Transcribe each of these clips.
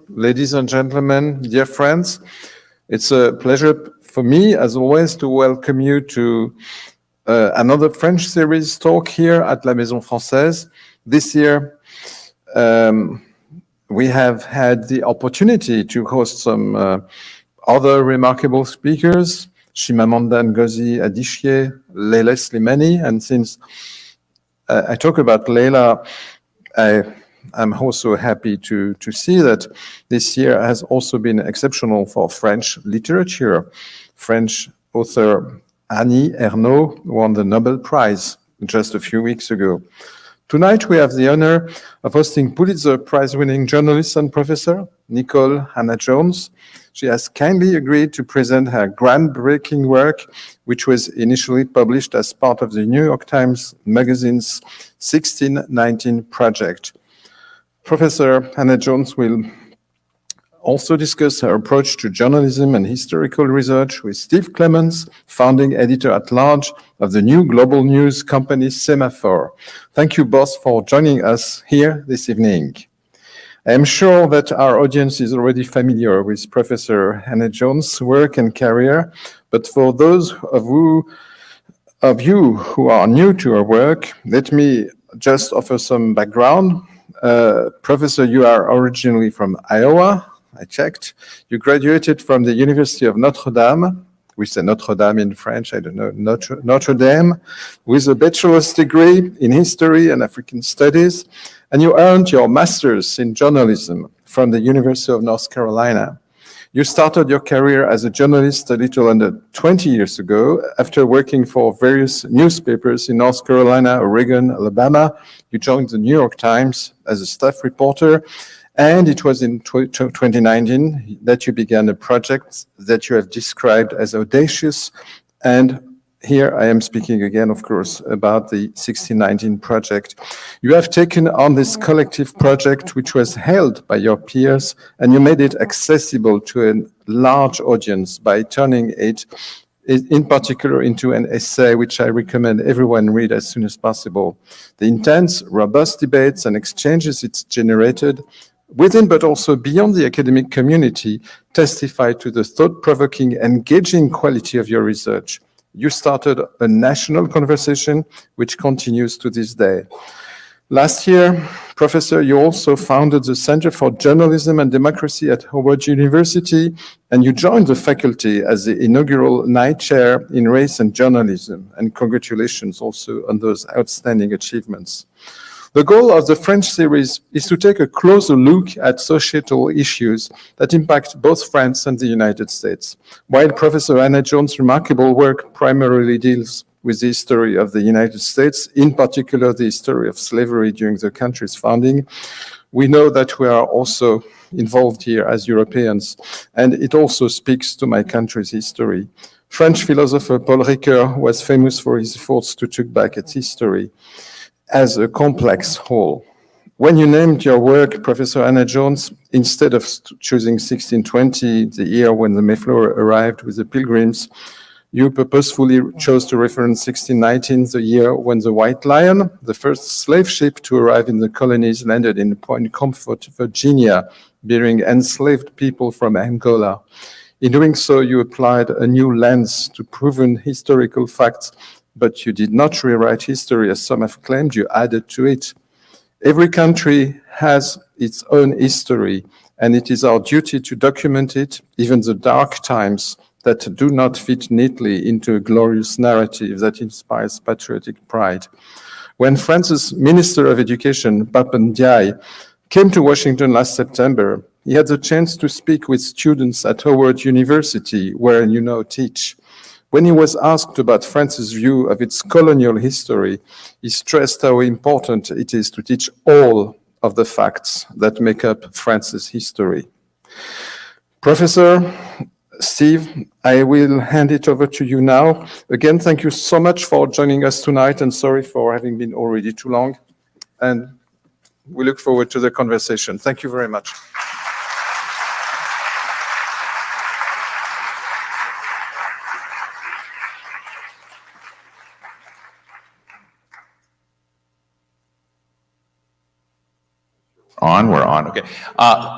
Ladies and gentlemen, dear friends, it's a pleasure for me, as always, to welcome you to another French series talk here at la Maison Française. This year, we have had the opportunity to host some other remarkable speakers, Chimamanda Ngozi Adichie, Leila Slimani, and since I talk about Leila, I'm also happy to see that this year has also been exceptional for French literature. French author Annie Ernaux won the Nobel Prize just a few weeks ago. Tonight we have the honor of hosting Pulitzer Prize-winning journalist and professor Nikole Hannah-Jones. She has kindly agreed to present her groundbreaking work, which was initially published as part of the New York Times Magazine's 1619 project. Professor Hannah-Jones will also discuss her approach to journalism and historical research with Steve Clemons, founding editor-at-large of the new global news company Semafor. Thank you both for joining us here this evening. I am sure that our audience is already familiar with Professor Hannah-Jones' work and career, but for those of you who are new to her work, let me just offer some background. Professor, you are originally from Iowa, I checked. You graduated from the University of Notre Dame. We say Notre Dame in French, I don't know, Notre Dame, with a bachelor's degree in history and African studies. And you earned your master's in journalism from the University of North Carolina. You started your career as a journalist a little under 20 years ago. After working for various newspapers in North Carolina, Oregon, Alabama, you joined the New York Times as a staff reporter. And it was in 2019 that you began a project that you have described as audacious. And here I am speaking again, of course, about the 1619 project. You have taken on this collective project, which was held by your peers, and you made it accessible to a large audience by turning it, in particular, into an essay, which I recommend everyone read as soon as possible. The intense, robust debates and exchanges it's generated within but also beyond the academic community testify to the thought-provoking, engaging quality of your research. You started a national conversation which continues to this day. Last year, Professor, you also founded the Center for Journalism and Democracy at Howard University, and you joined the faculty as the inaugural Knight Chair in Race and Journalism. And congratulations also on those outstanding achievements. The goal of the French series is to take a closer look at societal issues that impact both France and the United States. While Professor Hannah-Jones' remarkable work primarily deals with the history of the United States, in particular the history of slavery during the country's founding, we know that we are also involved here as Europeans, and it also speaks to my country's history. French philosopher Paul Ricoeur was famous for his efforts to look back at history as a complex whole. When you named your work, Professor Hannah-Jones, instead of choosing 1620, the year when the Mayflower arrived with the Pilgrims, you purposefully chose to reference 1619, the year when the White Lion, the first slave ship to arrive in the colonies, landed in Point Comfort, Virginia, bearing enslaved people from Angola. In doing so, you applied a new lens to proven historical facts, but you did not rewrite history as some have claimed, you added to it. Every country has its own history, and it is our duty to document it, even the dark times that do not fit neatly into a glorious narrative that inspires patriotic pride. When France's Minister of Education, Papen Ndiaye, came to Washington last September, he had the chance to speak with students at Howard University, where you now teach. When he was asked about France's view of its colonial history, he stressed how important it is to teach all of the facts that make up France's history. Professor Steve, I will hand it over to you now. Again, thank you so much for joining us tonight, and sorry for having been already too long. And we look forward to the conversation. Thank you very much. We're on, okay.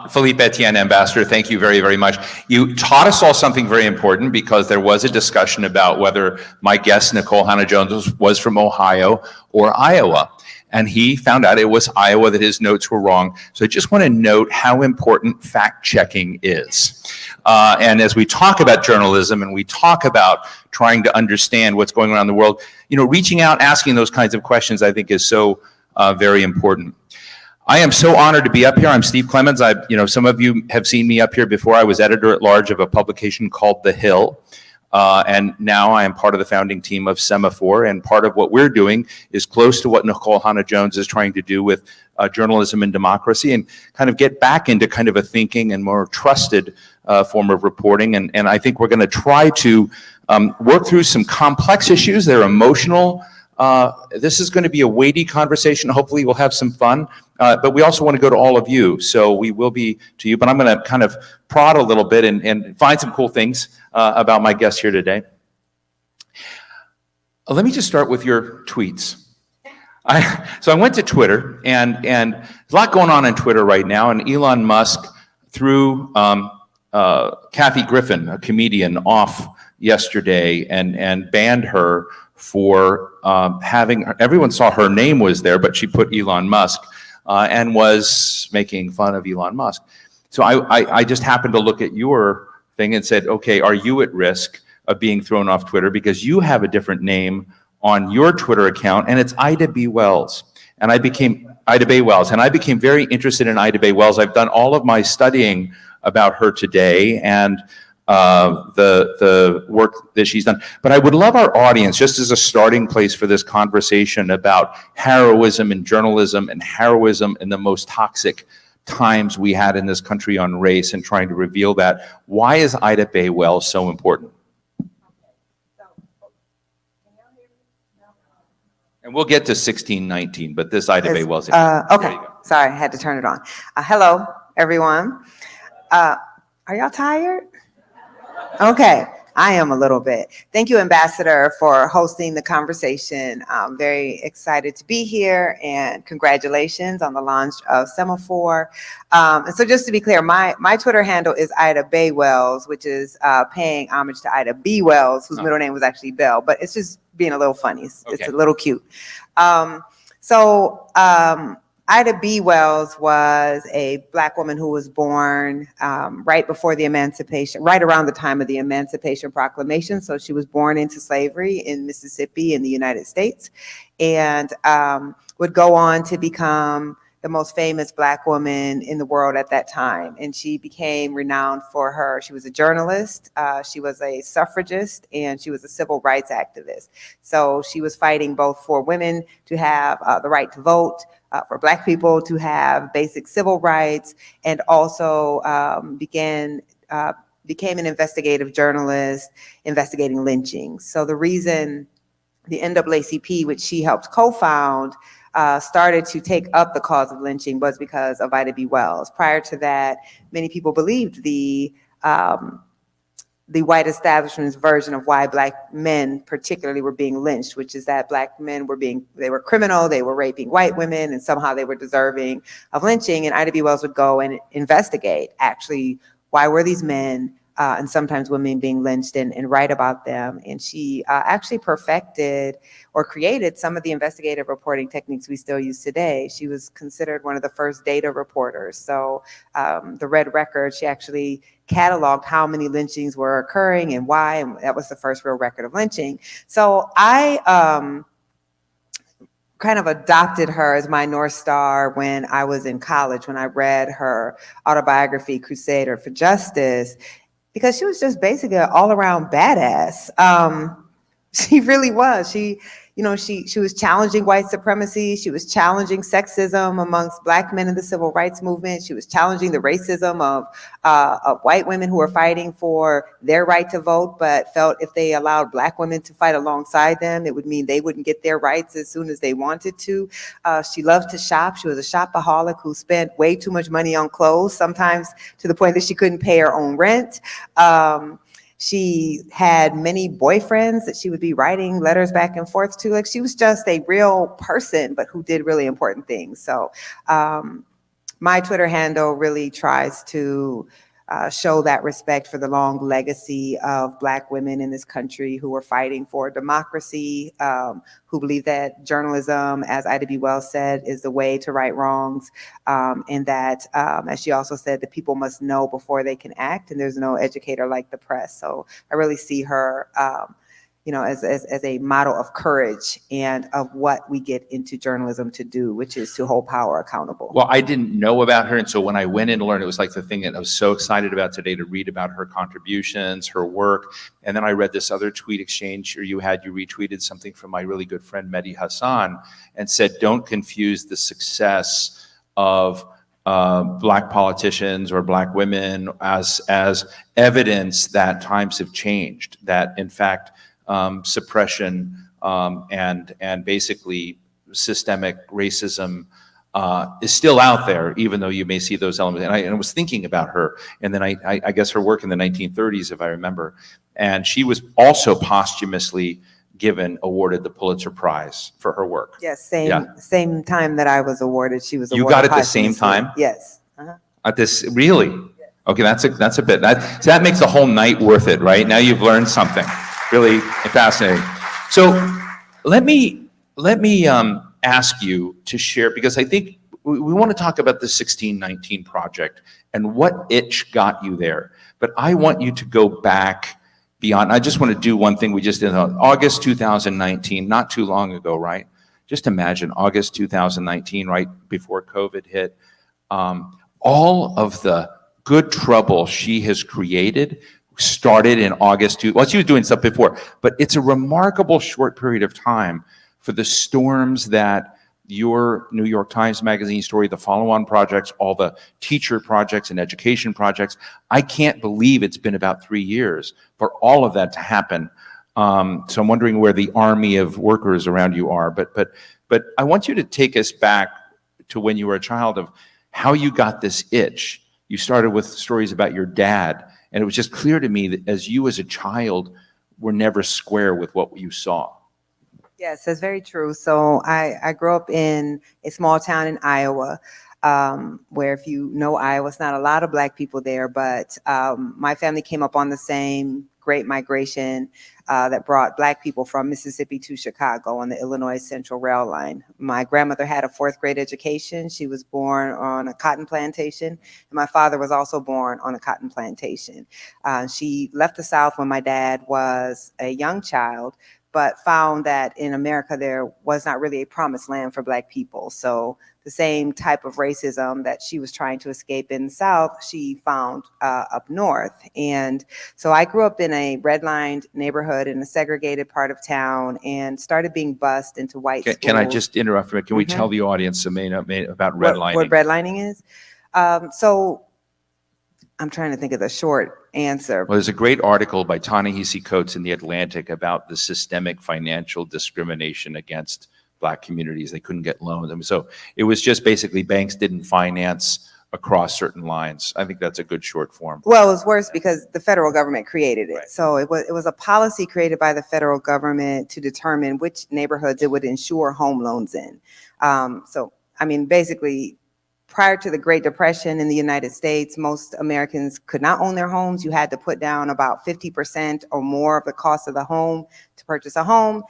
Philippe Etienne, Ambassador, thank you very, very much. You taught us all something very important because there was a discussion about whether my guest, Nikole Hannah-Jones, was from Ohio or Iowa. And he found out it was Iowa, that his notes were wrong. So I just want to note how important fact-checking is. And as we talk about journalism and we talk about trying to understand what's going on around the world, you know, reaching out, asking those kinds of questions, I think is so very important. I am so honored to be up here. I'm Steve Clemons. Some of you have seen me up here before. I was editor-at-large of a publication called The Hill. And now I am part of the founding team of Semafor, and part of what we're doing is close to what Nikole Hannah-Jones is trying to do with journalism and democracy, and kind of get back into kind of a thinking and more trusted form of reporting. And I think we're going to try to work through some complex issues. They're emotional. This is going to be a weighty conversation. Hopefully we'll have some fun, but we also want to go to all of you. So we will be to you, but I'm going to kind of prod a little bit and find some cool things about my guest here today. Let me just start with your tweets. So I went to Twitter, and there's a lot going on Twitter right now, and Elon Musk threw Kathy Griffin, a comedian, off yesterday and banned her for everyone saw her name was there, but she put Elon Musk and was making fun of Elon Musk. So I just happened to look at your thing and said, okay, are you at risk of being thrown off Twitter? Because you have a different name on your Twitter account, and it's Ida B. Wells. And I became Ida Bay Wells, and I became very interested in Ida Bay Wells. I've done all of my studying about her today and the work that she's done. But I would love our audience, just as a starting place for this conversation about heroism in journalism and heroism in the most toxic times we had in this country on race, and trying to reveal that. Why is Ida Bay Wells so important? And we'll get to 1619, but this Ida Bay Wells. Okay, sorry, I had to turn it on. Hello, everyone. Are y'all tired? Okay, I am a little bit. Thank you, Ambassador, for hosting the conversation. I'm very excited to be here, and congratulations on the launch of Semafor. And so just to be clear, my Twitter handle is Ida Bay Wells, which is paying homage to Ida B. Wells, whose middle name was actually Bell, but it's just being a little funny. It's a little cute. Ida B. Wells was a Black woman who was born right before the emancipation, right around the time of the Emancipation Proclamation. So she was born into slavery in Mississippi in the United States, and would go on to become the most famous Black woman in the world at that time. And she became renowned for she was a journalist, she was a suffragist, and she was a civil rights activist. So she was fighting both for women to have the right to vote, for Black people to have basic civil rights, and also became an investigative journalist investigating lynchings. So the reason the NAACP, which she helped co-found, started to take up the cause of lynching was because of Ida B. Wells. Prior to that, many people believed the white establishment's version of why Black men particularly were being lynched, which is that Black men they were criminal, they were raping white women, and somehow they were deserving of lynching. And Ida B. Wells would go and investigate, actually, why were these men and sometimes women being lynched, and write about them. And she actually perfected or created some of the investigative reporting techniques we still use today. She was considered one of the first data reporters. So the Red Record, she actually cataloged how many lynchings were occurring and why, and that was the first real record of lynching. So I kind of adopted her as my North Star when I was in college, when I read her autobiography, Crusader for Justice, because she was just basically an all-around badass. She really was. She was challenging white supremacy. She was challenging sexism amongst Black men in the civil rights movement. She was challenging the racism of white women who were fighting for their right to vote, but felt if they allowed Black women to fight alongside them, it would mean they wouldn't get their rights as soon as they wanted to. She loved to shop. She was a shopaholic who spent way too much money on clothes, sometimes to the point that she couldn't pay her own rent. She had many boyfriends that she would be writing letters back and forth to. Like, she was just a real person, but who did really important things. So my Twitter handle really tries to show that respect for the long legacy of Black women in this country who are fighting for democracy, who believe that journalism, as Ida B. Wells said, is the way to right wrongs, and that, as she also said, that people must know before they can act, and there's no educator like the press. So I really see her as a model of courage and of what we get into journalism to do, which is to hold power accountable. Well, I didn't know about her, and so when I went in to learn, it was like the thing that I was so excited about today, to read about her contributions, her work. And then I read this other tweet exchange, or you retweeted something from my really good friend Mehdi Hassan, and said, don't confuse the success of Black politicians or Black women as evidence that times have changed, that in fact suppression and basically systemic racism is still out there, even though you may see those elements. And I was thinking about her, and then I guess her work in the 1930s, if I remember. And she was also posthumously awarded the Pulitzer Prize for her work. Yes, same time that I was awarded, she was awarded. You got it the same time? Yes. At this, really? Okay, that's a bit, that makes the whole night worth it, right? Now you've learned something really fascinating. So let me ask you to share, because I think we want to talk about the 1619 project and what itch got you there. But I want you to go back beyond. I just want to do one thing we just did in August 2019, not too long ago, right? Just imagine August 2019, right before COVID hit. All of the good trouble she has created started in August. Well, she was doing stuff before, but it's a remarkable short period of time for the storms that your New York Times Magazine story, the follow-on projects, all the teacher projects and education projects. I can't believe it's been about 3 years for all of that to happen. So I'm wondering where the army of workers around you are. But I want you to take us back to when you were a child, of how you got this itch. You started with stories about your dad, and it was just clear to me that as a child were never square with what you saw. Yes, that's very true. So I grew up in a small town in Iowa, where, if you know Iowa, it's not a lot of Black people there, but my family came up on the same Great Migration that brought Black people from Mississippi to Chicago on the Illinois Central Rail Line. My grandmother had a 4th grade education. She was born on a cotton plantation, and my father was also born on a cotton plantation. She left the South when my dad was a young child, but found that in America there was not really a promised land for Black people. So the same type of racism that she was trying to escape in the South, she found up north. And so I grew up in a redlined neighborhood in a segregated part of town, and started being bused into white schools. Can I just interrupt for a minute? Can we tell the audience about redlining? What redlining is? So I'm trying to think of the short answer. Well, there's a great article by Ta-Nehisi Coates in The Atlantic about the systemic financial discrimination against Black communities. They couldn't get loans. And so it was just basically banks didn't finance across certain lines. I think that's a good short form. Well, it was worse because the federal government created it. Right. So it was a policy created by the federal government to determine which neighborhoods it would insure home loans in. So, I mean, basically, prior to the Great Depression in the United States, most Americans could not own their homes. You had to put down about 50% or more of the cost of the home to purchase a home.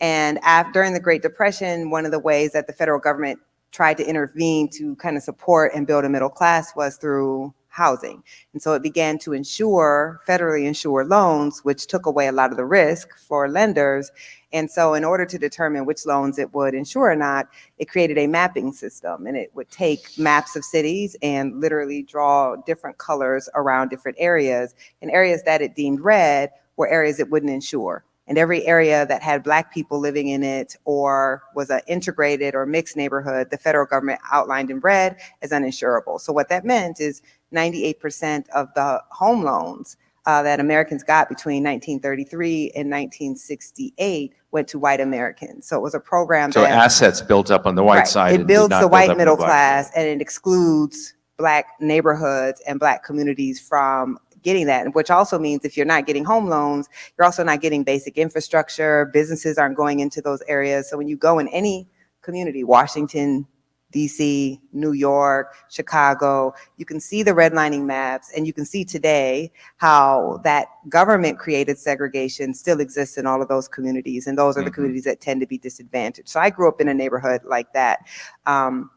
And during the Great Depression, one of the ways that the federal government tried to intervene to kind of support and build a middle class was through housing. And so it began to federally insure loans, which took away a lot of the risk for lenders. And so in order to determine which loans it would insure or not, it created a mapping system, and it would take maps of cities and literally draw different colors around different areas. And areas that it deemed red were areas it wouldn't insure. And every area that had Black people living in it or was an integrated or mixed neighborhood, the federal government outlined in red as uninsurable. So what that meant is 98% of the home loans that Americans got between 1933 and 1968 went to white Americans. So it was a program So assets built up on the white side. It builds the white middle class, and it excludes Black neighborhoods and Black communities from getting that, which also means if you're not getting home loans, you're also not getting basic infrastructure. Businesses aren't going into those areas. So when you go in any community, Washington, DC, New York, Chicago. You can see the redlining maps, and you can see today how that government created segregation still exists in all of those communities. And those are the communities that tend to be disadvantaged. So I grew up in a neighborhood like that. And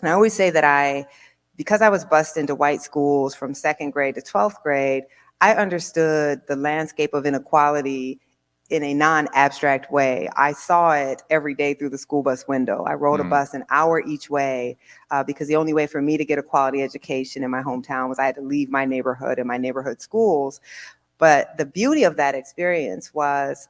I always say that because I was bused into white schools from 2nd grade to 12th grade, I understood the landscape of inequality in a non-abstract way. I saw it every day through the school bus window. I rode a bus an hour each way because the only way for me to get a quality education in my hometown was I had to leave my neighborhood and my neighborhood schools. But the beauty of that experience was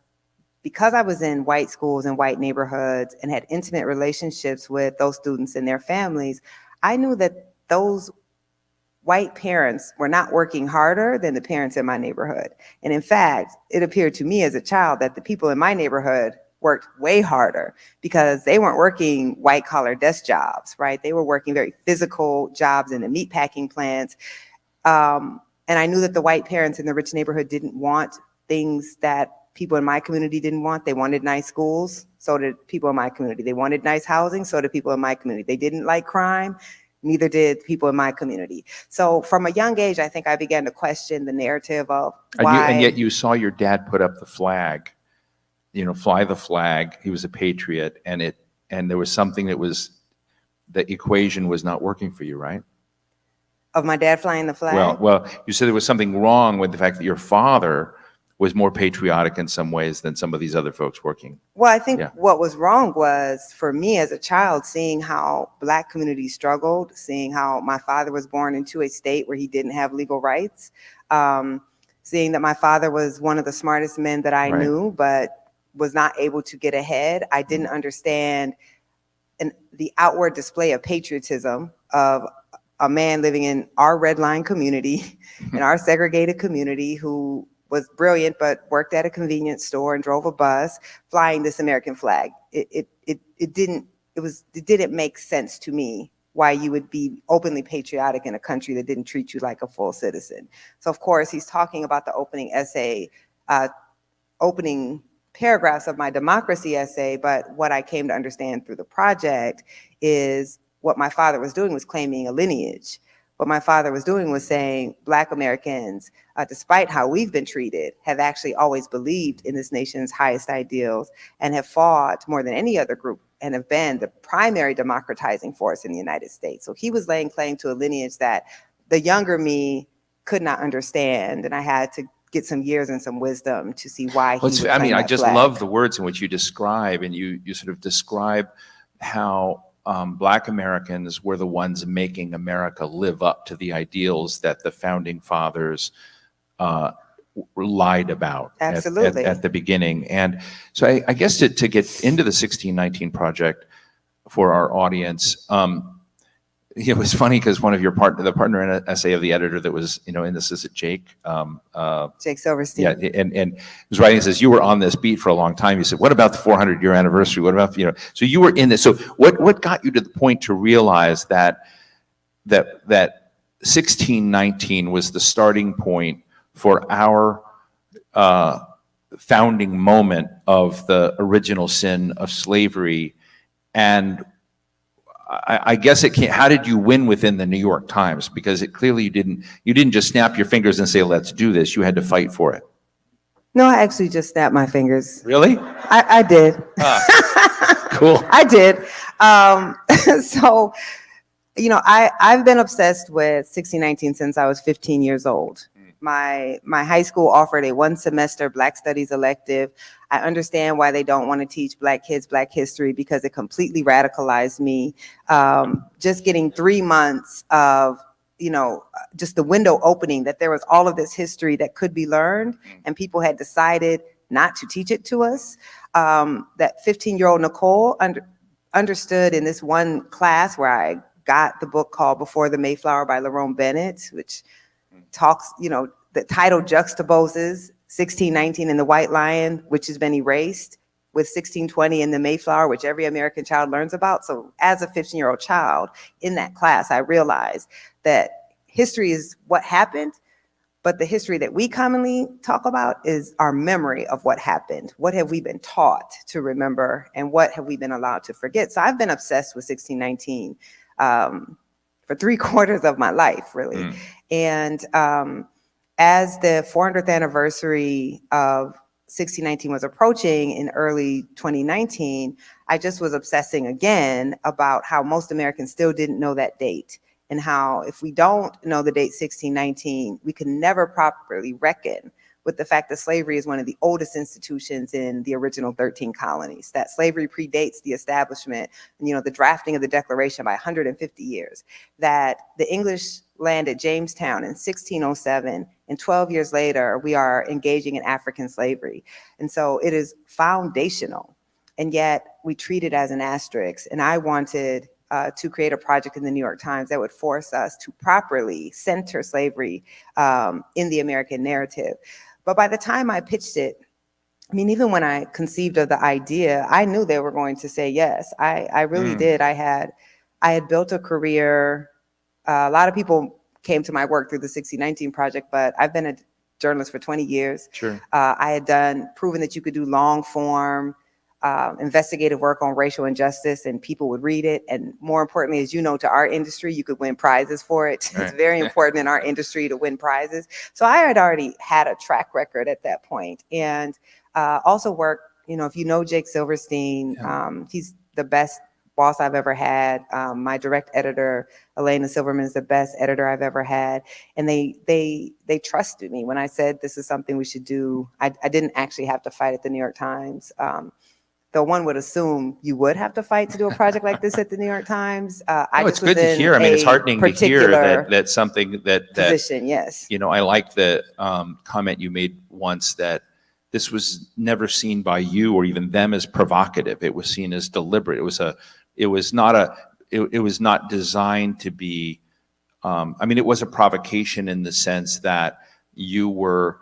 because I was in white schools and white neighborhoods and had intimate relationships with those students and their families, I knew that those white parents were not working harder than the parents in my neighborhood. And in fact, it appeared to me as a child that the people in my neighborhood worked way harder because they weren't working white collar desk jobs, right? They were working very physical jobs in the meat packing plants. And I knew that the white parents in the rich neighborhood didn't want things that people in my community didn't want. They wanted nice schools, so did people in my community. They wanted nice housing, so did people in my community. They didn't like crime, neither did people in my community. So from a young age, I think I began to question the narrative of why. And yet you saw your dad put up the flag, fly the flag. He was a patriot, and there was something the equation was not working for you, right? Of my dad flying the flag? Well, you said there was something wrong with the fact that your father was more patriotic in some ways than some of these other folks working. Well, I think what was wrong was, for me as a child, seeing how Black communities struggled, seeing how my father was born into a state where he didn't have legal rights, seeing that my father was one of the smartest men that I knew, but was not able to get ahead. I didn't understand the outward display of patriotism of a man living in our red line community, in our segregated community, who was brilliant, but worked at a convenience store and drove a bus flying this American flag. It didn't make sense to me why you would be openly patriotic in a country that didn't treat you like a full citizen. So of course, he's talking about the opening essay, opening paragraphs of my democracy essay, but what I came to understand through the project is what my father was doing was claiming a lineage. What my father was doing was saying Black Americans, despite how we've been treated, have actually always believed in this nation's highest ideals and have fought more than any other group and have been the primary democratizing force in the United States. So he was laying claim to a lineage that the younger me could not understand, and I had to get some years and some wisdom to see why he would claim I that just flag. love the words in which you describe, and you sort of describe how Black Americans were the ones making America live up to the ideals that the founding fathers lied about at the beginning. And so I guess to get into the 1619 Project for our audience, it was funny because one of the partner in an essay of the editor that was, in this, is it Jake? Jake Silverstein. Yeah, and he was writing, says, you were on this beat for a long time. He said, what about the 400-year anniversary? What about, so you were in this. So what got you to the point to realize that 1619 was the starting point for our founding moment of the original sin of slavery? And I guess it can't. How did you win within the New York Times? Because it clearly you didn't just snap your fingers and say, let's do this. You had to fight for it. No, I actually just snapped my fingers. Really? I did. Cool. I did. So, I've been obsessed with 1619 since I was 15 years old. My high school offered a 1-semester Black Studies elective. I understand why they don't want to teach Black kids Black history, because it completely radicalized me. Just getting 3 months of, just the window opening that there was all of this history that could be learned, and people had decided not to teach it to us. That 15-year-old Nikole understood in this one class where I got the book called Before the Mayflower by Lerone Bennett, which talks, the title juxtaposes 1619 in the White Lion, which has been erased, with 1620 in the Mayflower, which every American child learns about. So as a 15-year-old child in that class, I realized that history is what happened, But the history that we commonly talk about is our memory of what happened. What have we been taught to remember, and what have we been allowed to forget? So I've been obsessed with 1619 for 3/4 of my life, really. And as the 400th anniversary of 1619 was approaching in early 2019, I just was obsessing again about how most Americans still didn't know that date, and how if we don't know the date 1619, we can never properly reckon with the fact that slavery is one of the oldest institutions in the original 13 colonies, that slavery predates the establishment and, the drafting of the Declaration by 150 years, that the English landed Jamestown in 1607, and 12 years later, we are engaging in African slavery. And so it is foundational, and yet we treat it as an asterisk. And I wanted to create a project in the New York Times that would force us to properly center slavery in the American narrative. But by the time I pitched it, I mean, even when I conceived of the idea, I knew they were going to say yes. I really did. I had built a career. A lot of people came to my work through the 1619 Project, but I've been a journalist for 20 years. Sure. I had proven that you could do long form, investigative work on racial injustice, and people would read it. And more importantly, as you know, to our industry, you could win prizes for it. Right. It's very important in our industry to win prizes. So I had already had a track record at that point. And also worked, if you know Jake Silverstein, he's the best boss I've ever had. My direct editor, Elena Silverman, is the best editor I've ever had. And they trusted me when I said this is something we should do. I didn't actually have to fight at the New York Times. Though one would assume you would have to fight to do a project like this at the New York Times. It's good to hear. I mean, it's heartening to hear that something that position, yes. I like the comment you made once that this was never seen by you or even them as provocative. It was seen as deliberate. It was not designed to be. It was a provocation in the sense that you were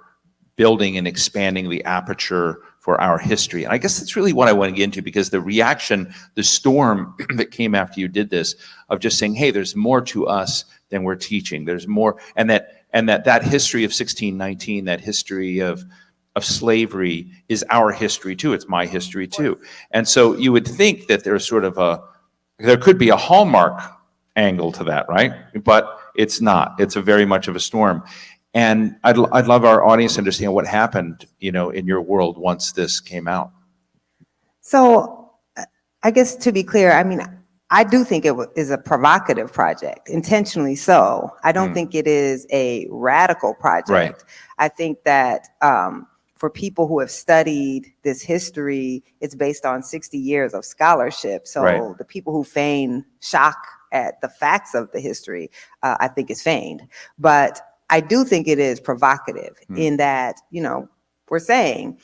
building and expanding the aperture for our history. And I guess that's really what I want to get into, because the reaction, the storm that came after you did this, of just saying, hey, there's more to us than we're teaching. There's more, and that history of 1619, that history of slavery is our history too. It's my history too. And so you would think that there's there could be a Hallmark angle to that, right? But it's not. It's a very much of a storm. And I'd love our audience to understand what happened, in your world once this came out. So I guess to be clear, I do think it is a provocative project, intentionally so. I don't think it is a radical project. Right. I think that for people who have studied this history, it's based on 60 years of scholarship. So Right. the people who feign shock at the facts of the history, I think is feigned. But I do think it is provocative in that, we're saying,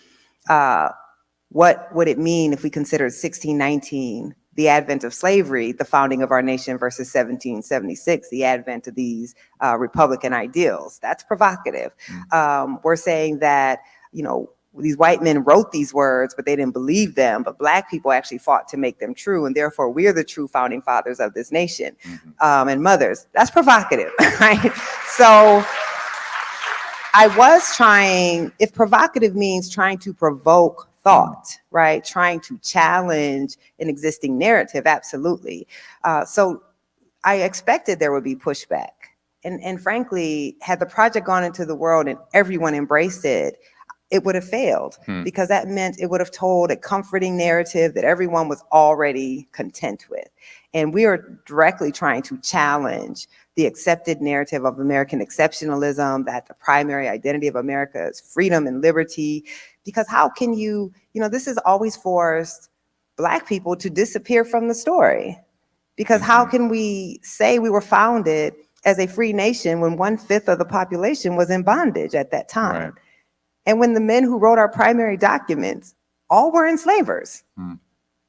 what would it mean if we considered 1619, the advent of slavery, the founding of our nation, versus 1776, the advent of these Republican ideals? That's provocative. We're saying that, these white men wrote these words, but they didn't believe them. But Black people actually fought to make them true. And therefore, we're the true founding fathers of this nation and mothers. That's provocative, right? So I was trying, if provocative means trying to provoke thought, right? Trying to challenge an existing narrative, absolutely. So I expected there would be pushback. And frankly, had the project gone into the world and everyone embraced it, it would have failed, because that meant it would have told a comforting narrative that everyone was already content with. And we are directly trying to challenge the accepted narrative of American exceptionalism, that the primary identity of America is freedom and liberty. Because how can this has always forced Black people to disappear from the story. Because how can we say we were founded as a free nation when 1/5 of the population was in bondage at that time? Right. And when the men who wrote our primary documents all were enslavers,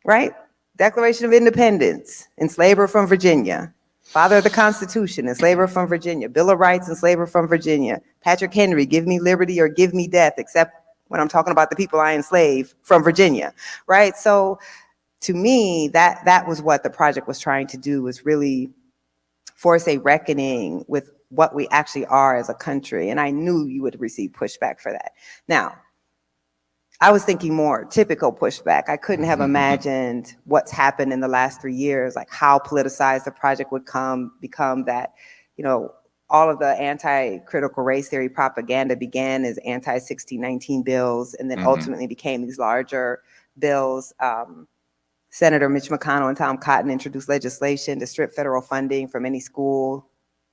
right? Declaration of Independence, enslaver from Virginia. Father of the Constitution, enslaver from Virginia. Bill of Rights, enslaver from Virginia. Patrick Henry, give me liberty or give me death, except when I'm talking about the people I enslave from Virginia, right? So to me, that was what the project was trying to do, was really force a reckoning with what we actually are as a country. And I knew you would receive pushback for that. Now, I was thinking more typical pushback. I couldn't have imagined what's happened in the last 3 years, like how politicized the project would become that, you know, all of the anti-critical race theory propaganda began as anti-1619 bills and then ultimately became these larger bills. Senator Mitch McConnell and Tom Cotton introduced legislation to strip federal funding from any school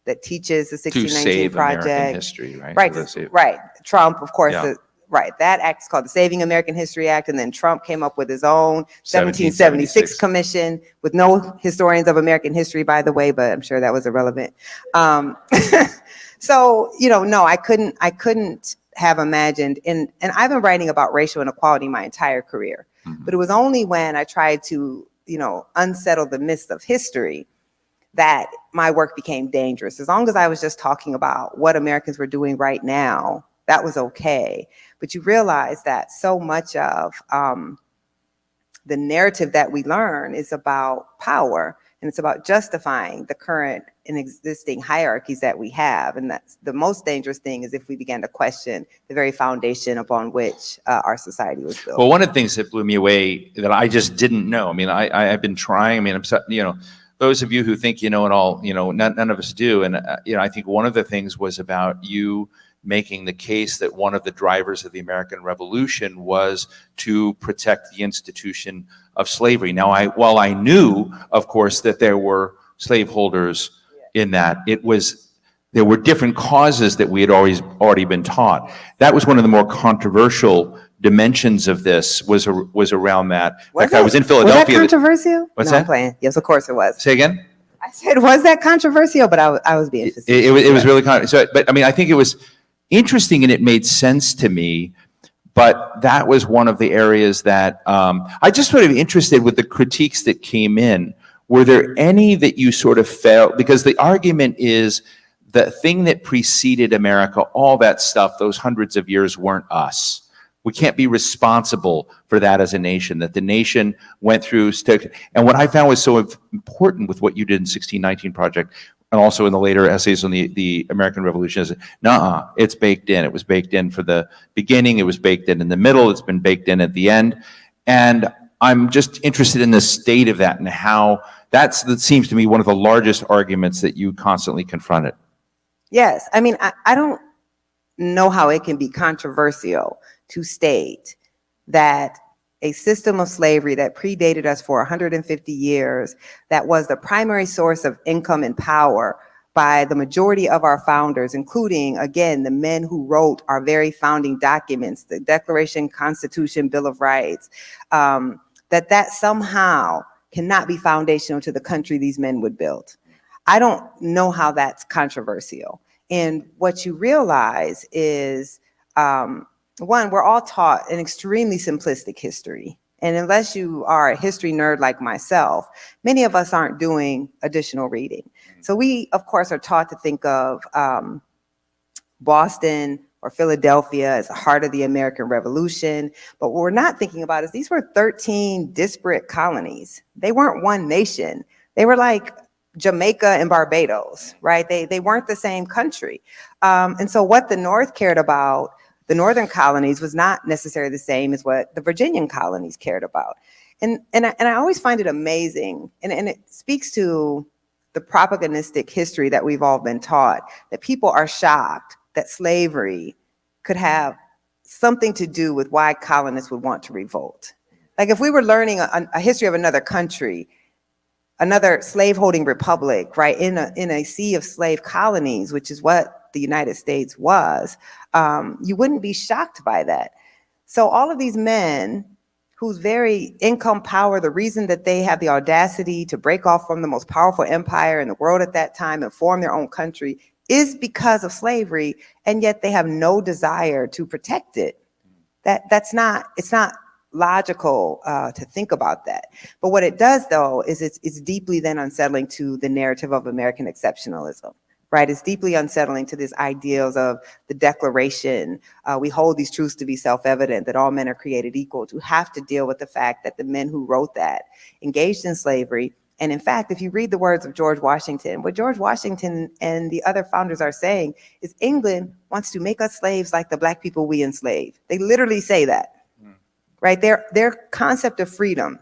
that teaches the 1619 project. American history, right? Right. Trump, of course, Yeah. right. That act is called the Saving American History Act. And then Trump came up with his own 1776 commission with no historians of American history, by the way, but I'm sure that was irrelevant. So, you know, no, I couldn't have imagined, and I've been writing about racial inequality my entire career, but it was only when I tried to, you know, unsettle the myths of history that my work became dangerous. As long as I was just talking about what Americans were doing right now, that was okay. But you realize that so much of the narrative that we learn is about power, and it's about justifying the current and existing hierarchies that we have. And that's the most dangerous thing, is if we began to question the very foundation upon which our society was built. Well, one of the things that blew me away that I just didn't know, I mean, I've been trying, I mean, you know, those of you who think you know it all, you know, none of us do. And, you know, I think one of the things was about you making the case that one of the drivers of the American Revolution was to protect the institution of slavery. Now, while I knew, of course, that there were slaveholders in that, there were different causes that we had already been taught. That was one of the more controversial dimensions of this, was around that. In fact, I was in Philadelphia. Was that controversial? What's No, that? I'm playing. Yes, of course it was. Say again? I said, was that controversial? But I was being facetious. It was really controversial. But I mean, I think it was interesting and it made sense to me. But that was one of the areas that I just sort of interested with the critiques that came in. Were there any that you sort of felt, because the argument is the thing that preceded America, all that stuff, those hundreds of years weren't us. We can't be responsible for that as a nation, that the nation went through. And what I found was so important with what you did in 1619 Project, and also in the later essays on the American Revolution, is nuh-uh, it's baked in. It was baked in for the beginning, it was baked in the middle, it's been baked in at the end. And I'm just interested in the state of that and how that seems to me one of the largest arguments that you constantly confronted. Yes, I mean, I don't know how it can be controversial to state that a system of slavery that predated us for 150 years, that was the primary source of income and power by the majority of our founders, including, again, the men who wrote our very founding documents, the Declaration, Constitution, Bill of Rights, that somehow cannot be foundational to the country these men would build. I don't know how that's controversial. And what you realize is, one, we're all taught an extremely simplistic history. And unless you are a history nerd like myself, many of us aren't doing additional reading. So we, of course, are taught to think of Boston or Philadelphia as the heart of the American Revolution. But what we're not thinking about is these were 13 disparate colonies. They weren't one nation. They were like Jamaica and Barbados, right? They weren't the same country. And so what the North cared about, the northern colonies, was not necessarily the same as what the Virginian colonies cared about. And I always find it amazing, and it speaks to the propagandistic history that we've all been taught, that people are shocked that slavery could have something to do with why colonists would want to revolt. Like if we were learning a history of another country, another slaveholding republic, right, in a sea of slave colonies, which is what the United States was, you wouldn't be shocked by that. So all of these men whose very income power, the reason that they have the audacity to break off from the most powerful empire in the world at that time and form their own country, is because of slavery, and yet they have no desire to protect it. It's not logical to think about that. But what it does, though, is it's deeply then unsettling to the narrative of American exceptionalism, right? It's deeply unsettling to these ideals of the Declaration. We hold these truths to be self-evident, that all men are created equal, to have to deal with the fact that the men who wrote that engaged in slavery, And in fact, if you read the words of George Washington, what George Washington and the other founders are saying is England wants to make us slaves like the Black people we enslave. They literally say that, right? Their concept of freedom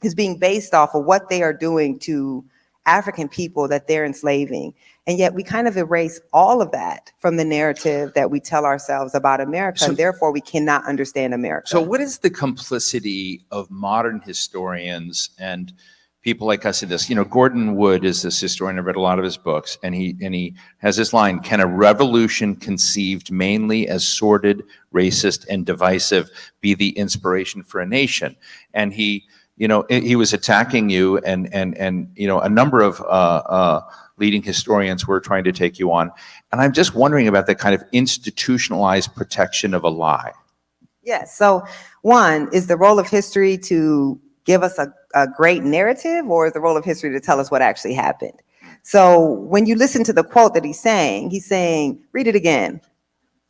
is being based off of what they are doing to African people that they're enslaving. And yet we kind of erase all of that from the narrative that we tell ourselves about America, and therefore we cannot understand America. So what is the complicity of modern historians and people like us in this? You know, Gordon Wood is this historian. I've read a lot of his books, and he has this line: "Can a revolution conceived mainly as sordid, racist, and divisive be the inspiration for a nation?" And he was attacking you, and a number of leading historians were trying to take you on. And I'm just wondering about the kind of institutionalized protection of a lie. Yes. So one, is the role of history to give us a great narrative, or is the role of history to tell us what actually happened? So when you listen to the quote that he's saying, read it again.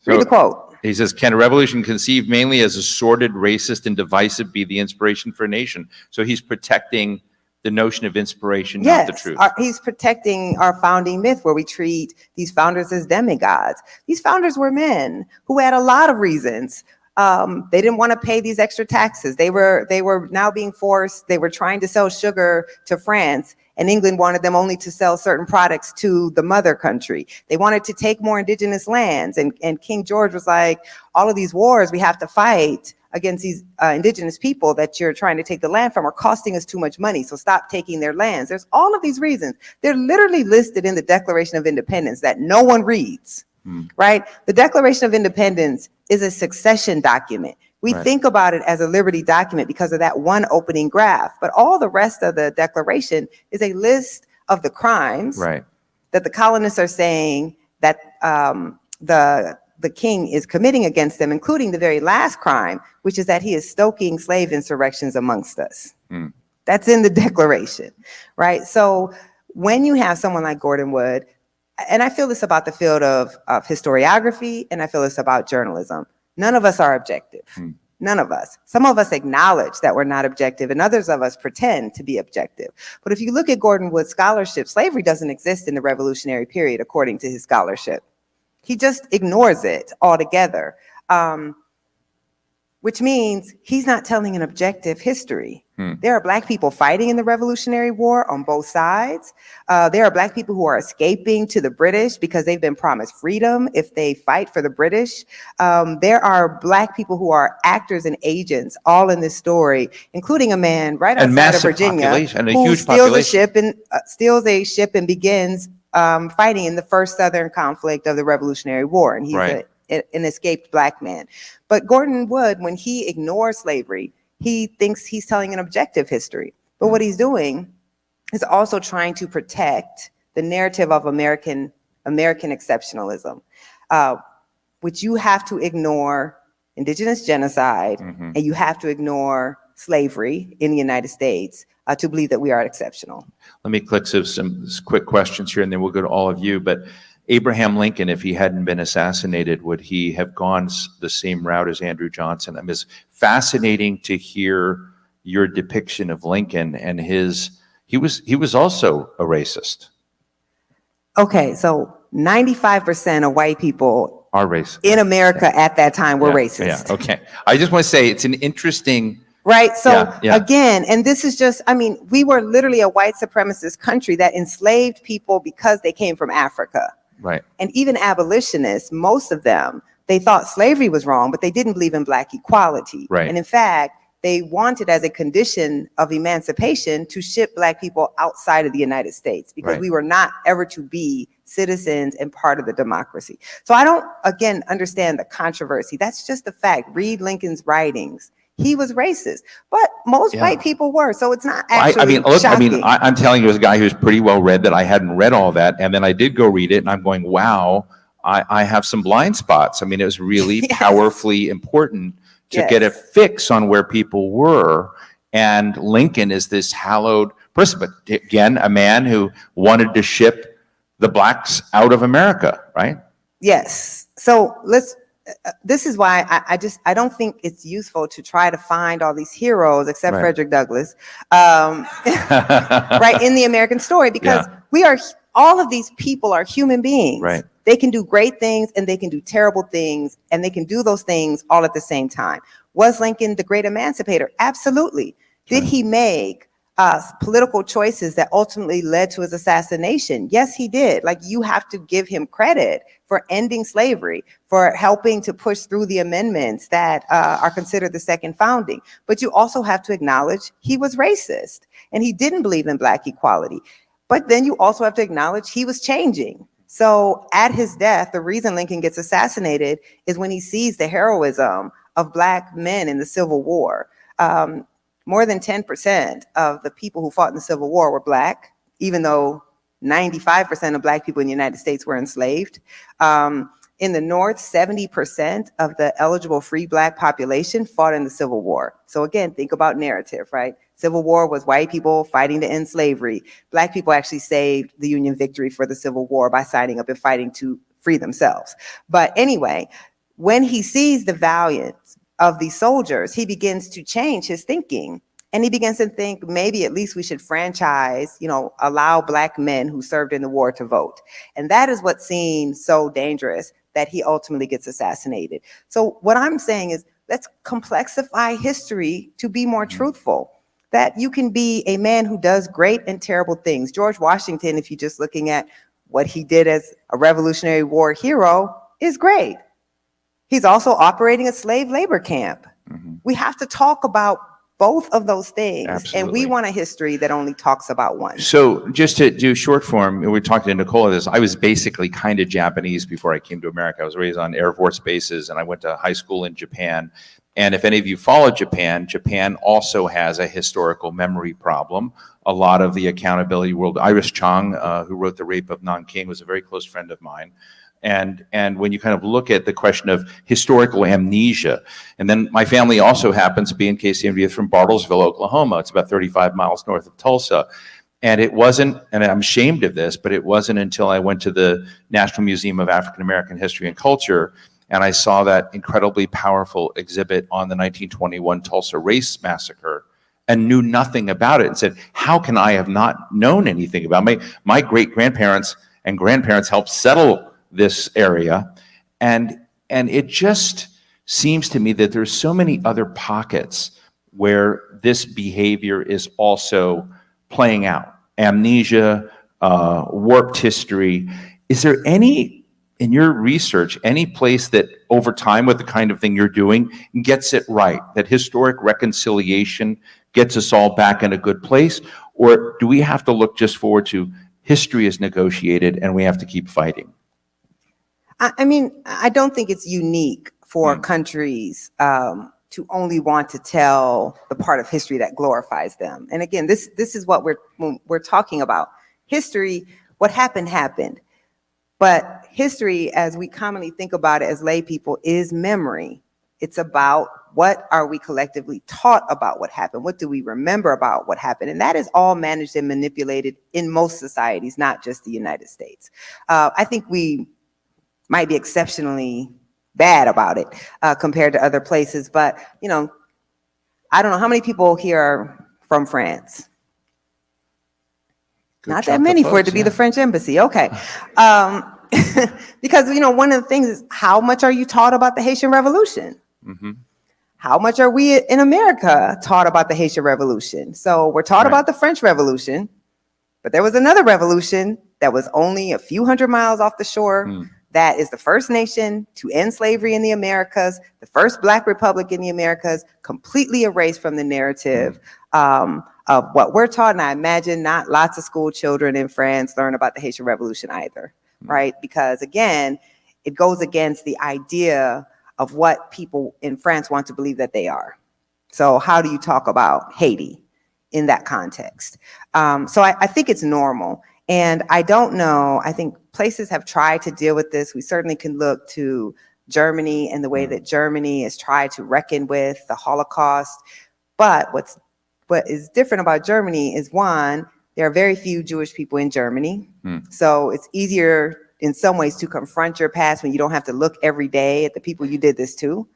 Read the quote. He says, "Can a revolution conceived mainly as a sordid, racist, and divisive be the inspiration for a nation?" So he's protecting the notion of inspiration, not the truth. He's protecting our founding myth, where we treat these founders as demigods. These founders were men who had a lot of reasons. They didn't want to pay these extra taxes. They were now being forced. They were trying to sell sugar to France, and England wanted them only to sell certain products to the mother country. They wanted to take more indigenous lands, and King George was like, all of these wars we have to fight against these indigenous people that you're trying to take the land from are costing us too much money, so stop taking their lands. There's all of these reasons. They're literally listed in the Declaration of Independence that no one reads, right? The Declaration of Independence is a succession document. We think about it as a liberty document because of that one opening graph, but all the rest of the Declaration is a list of the crimes that the colonists are saying that the king is committing against them, including the very last crime, which is that he is stoking slave insurrections amongst us. That's in the Declaration, right? So when you have someone like Gordon Wood, and I feel this about the field of historiography, and I feel this about journalism, none of us are objective. None of us. Some of us acknowledge that we're not objective, and others of us pretend to be objective. But if you look at Gordon Wood's scholarship, slavery doesn't exist in the Revolutionary period, according to his scholarship. He just ignores it altogether, which means he's not telling an objective history. There are Black people fighting in the Revolutionary War on both sides. There are Black people who are escaping to the British because they've been promised freedom if they fight for the British. There are Black people who are actors and agents all in this story, including a man right outside of Virginia who steals a ship and begins fighting in the first Southern conflict of the Revolutionary War, and he's an escaped Black man. But Gordon Wood, when he ignores slavery, he thinks he's telling an objective history. But what he's doing is also trying to protect the narrative of American exceptionalism, which you have to ignore indigenous genocide, and you have to ignore slavery in the United States to believe that we are exceptional. Let me click some quick questions here, and then we'll go to all of you. But Abraham Lincoln, if he hadn't been assassinated, would he have gone the same route as Andrew Johnson? I mean, it's fascinating to hear your depiction of Lincoln, and he was also a racist. Okay, so 95% of white people are racist in America at that time were racist. Yeah, okay. I just want to say it's an interesting. Right. So again, and this is just, I mean, we were literally a white supremacist country that enslaved people because they came from Africa. Right. And even abolitionists, most of them, they thought slavery was wrong, but they didn't believe in Black equality. Right. And in fact, they wanted as a condition of emancipation to ship Black people outside of the United States because we were not ever to be citizens and part of the democracy. So I don't, again, understand the controversy. That's just the fact. Read Lincoln's writings. He was racist, but most white people were. So it's not actually shocking. I'm telling you as a guy who's pretty well read that I hadn't read all that. And then I did go read it and I'm going, wow, I have some blind spots. I mean, it was really powerfully important to get a fix on where people were. And Lincoln is this hallowed person, but again, a man who wanted to ship the Blacks out of America, right? Yes. So this is why I don't think it's useful to try to find all these heroes, except Right. Frederick Douglass, right, in the American story, because all of these people are human beings. Right. They can do great things and they can do terrible things, and they can do those things all at the same time. Was Lincoln the great emancipator? Absolutely. Did he make political choices that ultimately led to his assassination? Yes, he did. Like, you have to give him credit for ending slavery, for helping to push through the amendments that are considered the second founding. But you also have to acknowledge he was racist and he didn't believe in Black equality. But then you also have to acknowledge he was changing. So at his death, the reason Lincoln gets assassinated is when he sees the heroism of Black men in the Civil War. More than 10% of the people who fought in the Civil War were Black, even though 95% of Black people in the United States were enslaved. In the North, 70% of the eligible free Black population fought in the Civil War. So again, think about narrative, right? Civil War was white people fighting to end slavery. Black people actually saved the Union victory for the Civil War by signing up and fighting to free themselves. But anyway, when he sees the valiance of these soldiers, he begins to change his thinking. And he begins to think, maybe at least we should franchise, allow Black men who served in the war to vote. And that is what seemed so dangerous, that he ultimately gets assassinated. So what I'm saying is, let's complexify history to be more truthful. That you can be a man who does great and terrible things. George Washington, if you're just looking at what he did as a Revolutionary War hero, is great. He's also operating a slave labor camp. We have to talk about both of those things. Absolutely. And we want a history that only talks about one. So just to do short form, we were talking to Nikole this, I was basically kind of Japanese before I came to America. I was raised on Air Force bases and I went to high school in Japan. And if any of you follow Japan, Japan also has a historical memory problem. A lot of the accountability world, Iris Chang, who wrote The Rape of Nanking, was a very close friend of mine. And when you kind of look at the question of historical amnesia, and then my family also happens to be in KCMD from Bartlesville, Oklahoma. It's about 35 miles north of Tulsa. And it wasn't, and I'm ashamed of this, but it wasn't until I went to the National Museum of African American History and Culture and I saw that incredibly powerful exhibit on the 1921 Tulsa Race Massacre and knew nothing about it and said, how can I have not known anything about it? My great-grandparents and grandparents helped settle this area. And it just seems to me that there's so many other pockets where this behavior is also playing out. Amnesia, warped history. Is there any, in your research, any place that over time with the kind of thing you're doing gets it right, that historic reconciliation gets us all back in a good place? Or do we have to look just forward to history is negotiated and we have to keep fighting? I mean, I don't think it's unique for countries to only want to tell the part of history that glorifies them. And again, this is what we're talking about. History, what happened, happened. But history, as we commonly think about it as lay people, is memory. It's about what are we collectively taught about what happened? What do we remember about what happened? And that is all managed and manipulated in most societies, not just the United States. I think we might be exceptionally bad about it compared to other places. But, you know, I don't know how many people here are from France. Good Not that chunk of many for it to folks, be the French embassy. Okay. Because, you know, one of the things is how much are you taught about the Haitian Revolution? Mm-hmm. How much are we in America taught about the Haitian Revolution? So we're taught about the French Revolution, but there was another revolution that was only a few hundred miles off the shore. That is the first nation to end slavery in the Americas, the first Black republic in the Americas, completely erased from the narrative of what we're taught. And I imagine not lots of school children in France learn about the Haitian Revolution either, right? Because again, it goes against the idea of what people in France want to believe that they are. So how do you talk about Haiti in that context? So I think it's normal. And I don't know, I think places have tried to deal with this. We certainly can look to Germany and the way that Germany has tried to reckon with the Holocaust. But what is different about Germany is, one, there are very few Jewish people in Germany. So it's easier in some ways to confront your past when you don't have to look every day at the people you did this to.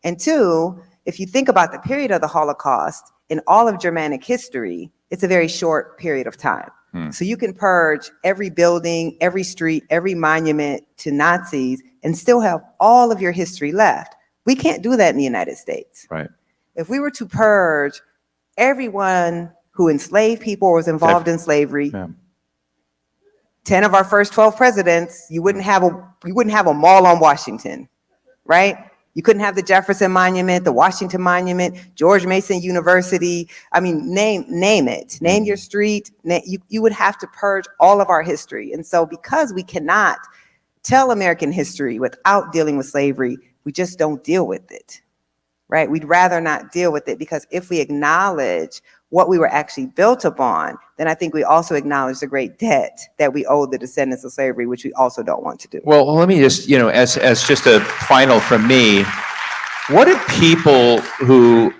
And two, if you think about the period of the Holocaust in all of Germanic history, it's a very short period of time. So you can purge every building, every street, every monument to Nazis and still have all of your history left. We can't do that in the United States. Right. If we were to purge everyone who enslaved people or was involved in slavery, 10 of our first 12 presidents, you wouldn't have a mall on Washington, right? You couldn't have the Jefferson Monument, the Washington Monument, George Mason University. I mean, name it. Name your street. You would have to purge all of our history. And so because we cannot tell American history without dealing with slavery, we just don't deal with it, right? We'd rather not deal with it, because if we acknowledge what we were actually built upon, then I think we also acknowledge the great debt that we owe the descendants of slavery, which we also don't want to do. Well, let me just, as just a final from me, what do people who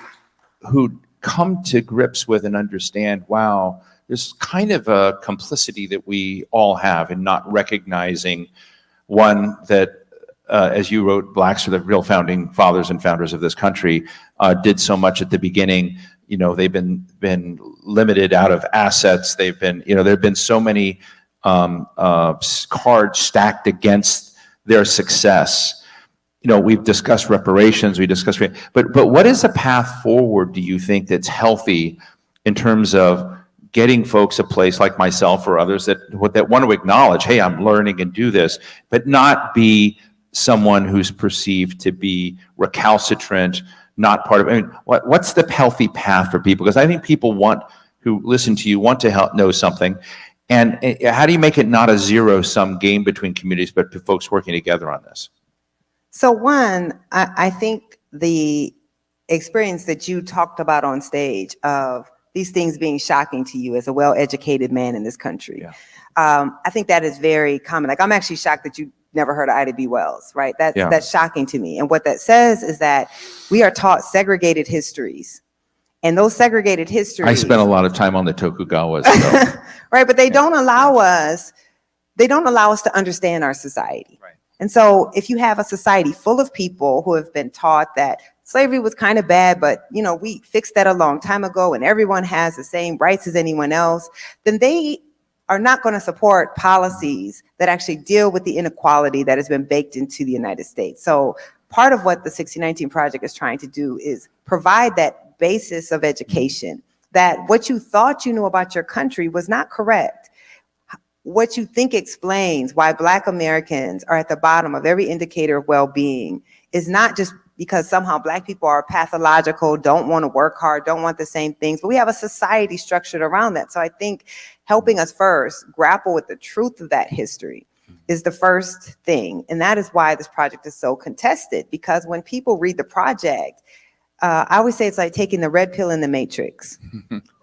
come to grips with and understand, wow, there's kind of a complicity that we all have in not recognizing, one, that as you wrote, blacks are the real founding fathers and founders of this country, did so much at the beginning. They've been limited out of assets. They've been, there have been so many cards stacked against their success. We've discussed reparations, but what is a path forward, do you think, that's healthy in terms of getting folks a place like myself or others that want to acknowledge, hey, I'm learning and do this, but not be someone who's perceived to be recalcitrant, not part of, what's the healthy path for people? Because I think people who listen to you want to know something. And how do you make it not a zero-sum game between communities, but folks working together on this? So one, I think the experience that you talked about on stage of these things being shocking to you as a well-educated man in this country, I think that is very common. Like, I'm actually shocked that you never heard of Ida B. Wells, right? That's shocking to me. And what that says is that we are taught segregated histories. And those segregated histories... I spent a lot of time on the Tokugawas. So. Right, but they don't allow us to understand our society. Right. And so if you have a society full of people who have been taught that slavery was kind of bad, but we fixed that a long time ago and everyone has the same rights as anyone else, then they are not going to support policies that actually deal with the inequality that has been baked into the United States. So part of what the 1619 Project is trying to do is provide that basis of education, that what you thought you knew about your country was not correct. What you think explains why Black Americans are at the bottom of every indicator of well-being is not just because somehow Black people are pathological, don't want to work hard, don't want the same things, but we have a society structured around that. So I think helping us first grapple with the truth of that history is the first thing. And that is why this project is so contested, because when people read the project, I always say it's like taking the red pill in the Matrix.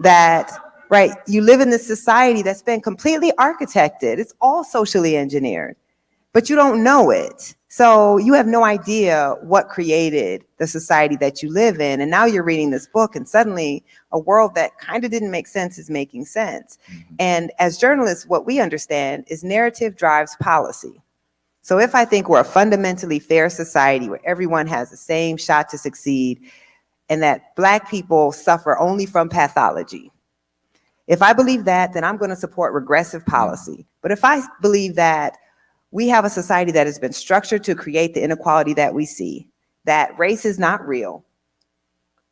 That, right, you live in this society that's been completely architected. It's all socially engineered, but you don't know it. So you have no idea what created the society that you live in. And now you're reading this book and suddenly a world that kind of didn't make sense is making sense. And as journalists, what we understand is narrative drives policy. So if I think we're a fundamentally fair society where everyone has the same shot to succeed and that Black people suffer only from pathology, if I believe that, then I'm going to support regressive policy. But if I believe that we have a society that has been structured to create the inequality that we see, that race is not real,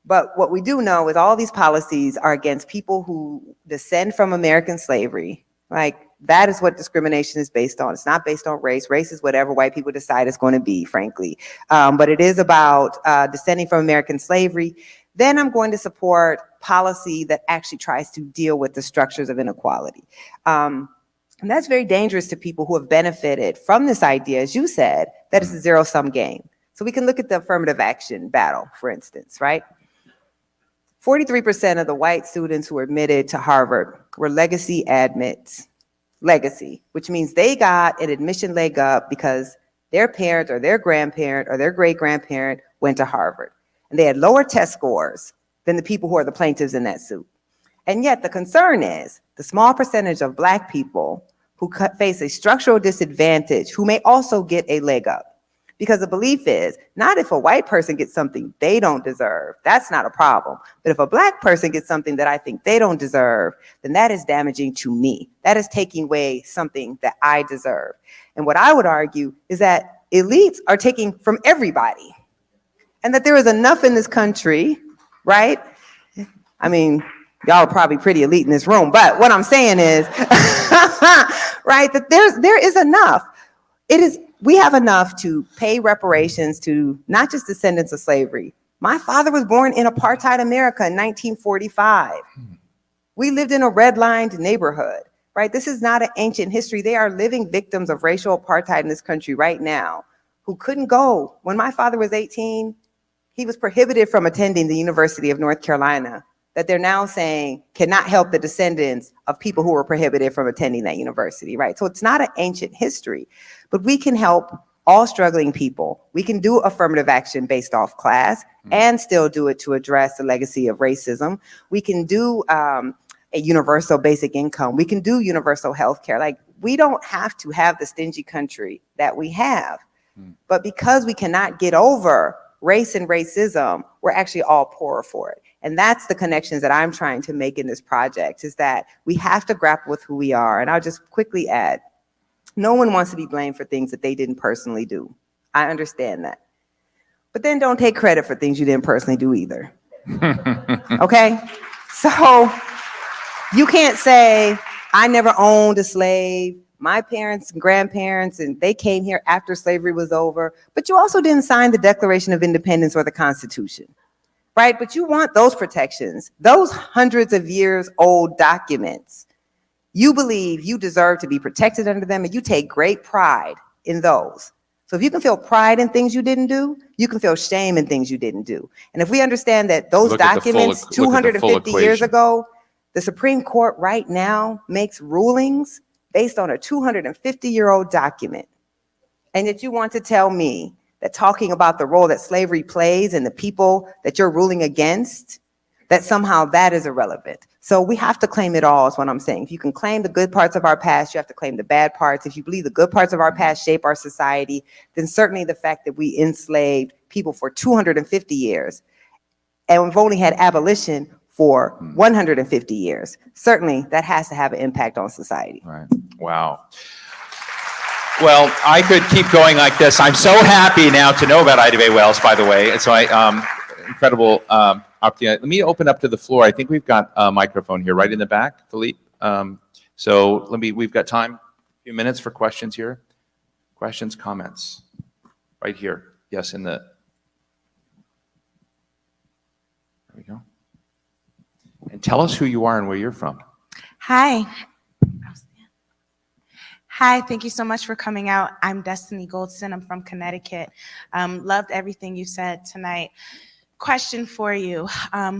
but what we do know is all these policies are against people who descend from American slavery. Like, that is what discrimination is based on. It's not based on race. Race is whatever white people decide it's going to be, frankly. But it is about descending from American slavery. Then I'm going to support policy that actually tries to deal with the structures of inequality. And that's very dangerous to people who have benefited from this idea, as you said, that it's a zero-sum game. So we can look at the affirmative action battle, for instance, right? 43% of the white students who were admitted to Harvard were legacy admits. Legacy, which means they got an admission leg up because their parent or their grandparent or their great-grandparent went to Harvard. And they had lower test scores than the people who are the plaintiffs in that suit. And yet the concern is the small percentage of Black people who face a structural disadvantage, who may also get a leg up. Because the belief is, not if a white person gets something they don't deserve, that's not a problem. But if a Black person gets something that I think they don't deserve, then that is damaging to me. That is taking away something that I deserve. And what I would argue is that elites are taking from everybody. And that there is enough in this country, right? I mean, y'all are probably pretty elite in this room, but what I'm saying is, right, that there is enough. We have enough to pay reparations to not just descendants of slavery. My father was born in apartheid America in 1945. We lived in a redlined neighborhood, right? This is not an ancient history. They are living victims of racial apartheid in this country right now who couldn't go. When my father was 18, he was prohibited from attending the University of North Carolina, that they're now saying cannot help the descendants of people who were prohibited from attending that university, right? So it's not an ancient history, but we can help all struggling people. We can do affirmative action based off class and still do it to address the legacy of racism. We can do a universal basic income. We can do universal health care. Like, we don't have to have the stingy country that we have, but because we cannot get over race and racism, we're actually all poorer for it. And that's the connections that I'm trying to make in this project, is that we have to grapple with who we are. And I'll just quickly add, no one wants to be blamed for things that they didn't personally do. I understand that. But then don't take credit for things you didn't personally do either. Okay? So you can't say, I never owned a slave. My parents and grandparents, and they came here after slavery was over. But you also didn't sign the Declaration of Independence or the Constitution. Right? But you want those protections, those hundreds of years old documents. You believe you deserve to be protected under them, and you take great pride in those. So if you can feel pride in things you didn't do, you can feel shame in things you didn't do. And if we understand that those documents 250 years ago, the Supreme Court right now makes rulings based on a 250-year-old document. And yet you want to tell me that talking about the role that slavery plays and the people that you're ruling against, that somehow that is irrelevant. So we have to claim it all, is what I'm saying. If you can claim the good parts of our past, you have to claim the bad parts. If you believe the good parts of our past shape our society, then certainly the fact that we enslaved people for 250 years, and we've only had abolition for 150 years, certainly that has to have an impact on society. Right. Wow. Well, I could keep going like this. I'm so happy now to know about Ida Bay Wells, by the way. And so incredible opportunity. Let me open up to the floor. I think we've got a microphone here right in the back, Philippe. So we've got time, a few minutes for questions here. Questions, comments, right here. Yes, there we go. And tell us who you are and where you're from. Hi. Hi, thank you so much for coming out. I'm Destiny Goldston. I'm from Connecticut. Loved everything you said tonight. Question for you.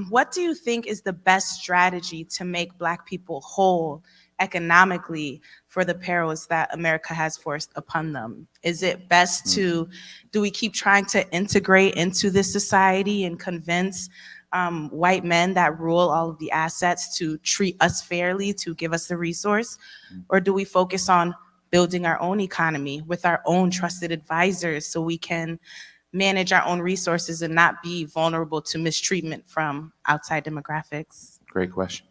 What do you think is the best strategy to make Black people whole economically for the perils that America has forced upon them? Is it best do we keep trying to integrate into this society and convince white men that rule all of the assets to treat us fairly, to give us the resource? Or do we focus on building our own economy with our own trusted advisors so we can manage our own resources and not be vulnerable to mistreatment from outside demographics? Great question.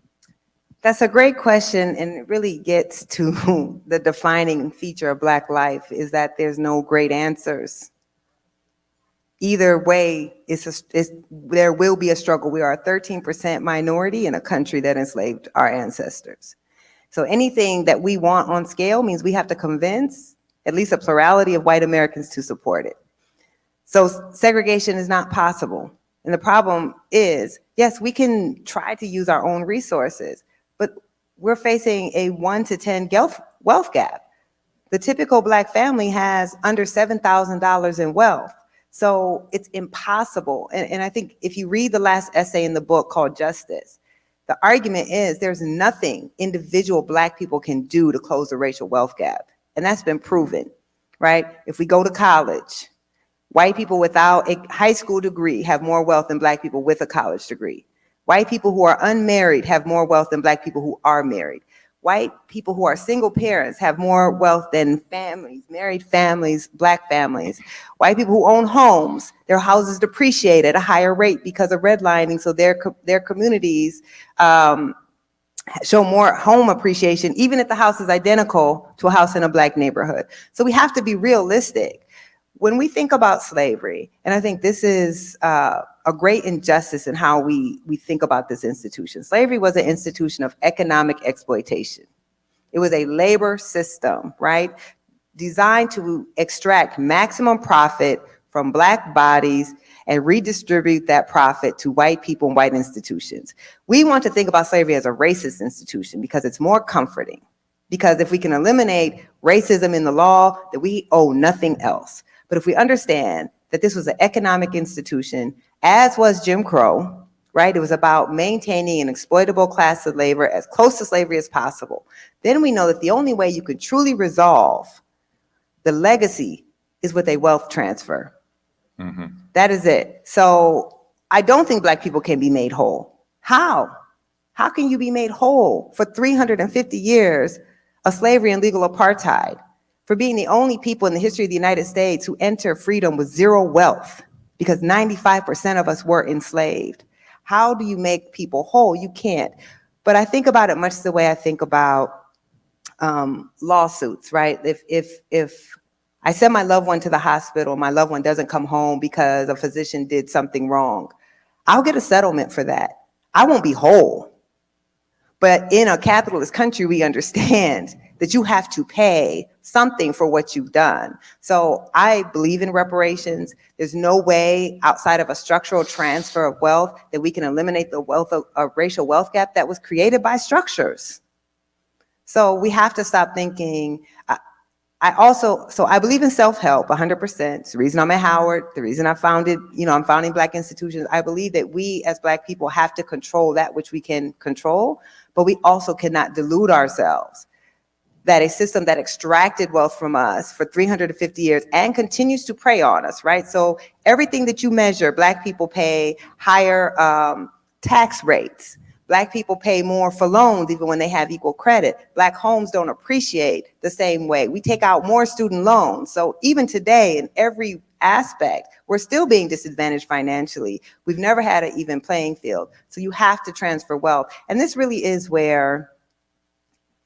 That's a great question, and it really gets to the defining feature of Black life, is that there's no great answers. Either way, there will be a struggle. We are a 13% minority in a country that enslaved our ancestors. So anything that we want on scale means we have to convince at least a plurality of white Americans to support it. So segregation is not possible. And the problem is, yes, we can try to use our own resources, but we're facing a 1 to 10 wealth gap. The typical Black family has under $7,000 in wealth. So it's impossible. And I think if you read the last essay in the book called Justice, the argument is there's nothing individual Black people can do to close the racial wealth gap. And that's been proven, right? If we go to college, white people without a high school degree have more wealth than Black people with a college degree. White people who are unmarried have more wealth than Black people who are married. White people who are single parents have more wealth than families, married families, Black families. White people who own homes, their houses depreciate at a higher rate because of redlining, so their communities show more home appreciation, even if the house is identical to a house in a Black neighborhood. So we have to be realistic. When we think about slavery, and I think this is a great injustice in how we think about this institution. Slavery was an institution of economic exploitation. It was a labor system, right? Designed to extract maximum profit from Black bodies and redistribute that profit to white people and white institutions. We want to think about slavery as a racist institution because it's more comforting. Because if we can eliminate racism in the law, then we owe nothing else. But if we understand that this was an economic institution, as was Jim Crow, right? It was about maintaining an exploitable class of labor as close to slavery as possible. Then we know that the only way you can truly resolve the legacy is with a wealth transfer. Mm-hmm. That is it. So I don't think Black people can be made whole. How? How can you be made whole for 350 years of slavery and legal apartheid? For being the only people in the history of the United States who enter freedom with zero wealth, because 95% of us were enslaved. How do you make people whole? You can't. But I think about it much the way I think about lawsuits, right? If I send my loved one to the hospital, my loved one doesn't come home because a physician did something wrong, I'll get a settlement for that. I won't be whole. But in a capitalist country, we understand that you have to pay something for what you've done. So I believe in reparations. There's no way outside of a structural transfer of wealth that we can eliminate the racial wealth gap that was created by structures. So we have to stop thinking. I believe in self-help 100%. It's the reason I'm at Howard, the reason I'm founding Black institutions. I believe that we as Black people have to control that which we can control, but we also cannot delude ourselves that a system that extracted wealth from us for 350 years and continues to prey on us, right? So everything that you measure, Black people pay higher tax rates. Black people pay more for loans even when they have equal credit. Black homes don't appreciate the same way. We take out more student loans. So even today, in every aspect, we're still being disadvantaged financially. We've never had an even playing field. So you have to transfer wealth. And this really is where